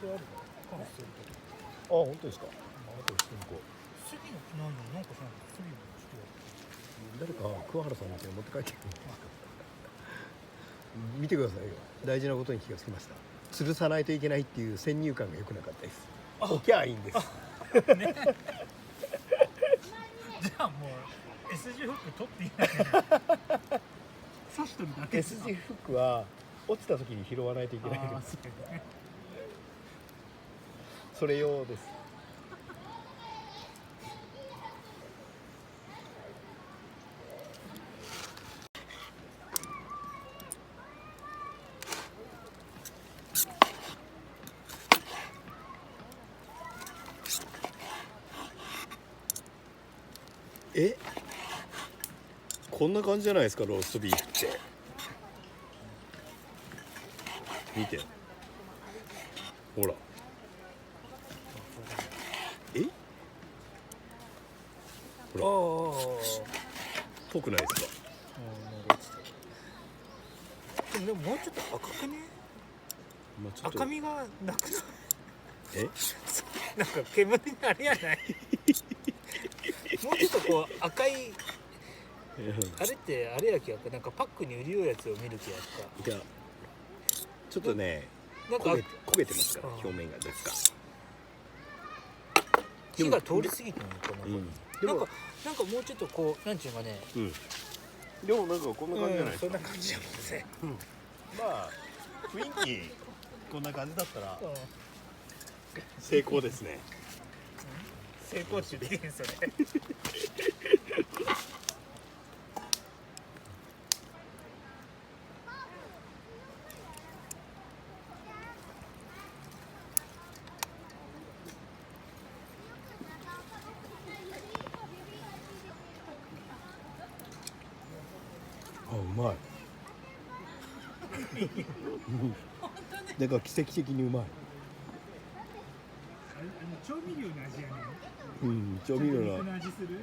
あるかもしれないけど。あ、本当ですか。あとしてみこう。杉の木なのになんか知らないけど杉の誰か桑原さんの手を持って帰ってくる。見てくださいよ。大事なことに気がつきました。吊るさないといけないっていう先入観が良くなかったです。置きゃいいんです。ね、じゃあもう S 字フック取っていいんだけど刺しとるだけ S 字フックは落ちた時に拾わないといけないので、それ用です。こんな感じじゃないですか、ローストビーフって。見て、ほら、ほら、ぽくないですか。でももうちょっと赤くね、赤みがなくない？なんか煙にあれやないもうちょっとこう赤いあれってあれやきやか、なんかパックに売るようやつを見る気やった。いや、ちょっとね、なんか焦げてますから、表面が若干火が通り過ぎてるのかな、なんかもうちょっとこう、なんていうかね、でもなんかこんな感じじゃないですか。そんな感じやもんね。まあ雰囲気こんな感じだったら成功ですね。成功中できるんすよね。あ、うまい。だから奇跡的にうまい。調味料の味やね。調味料の味する。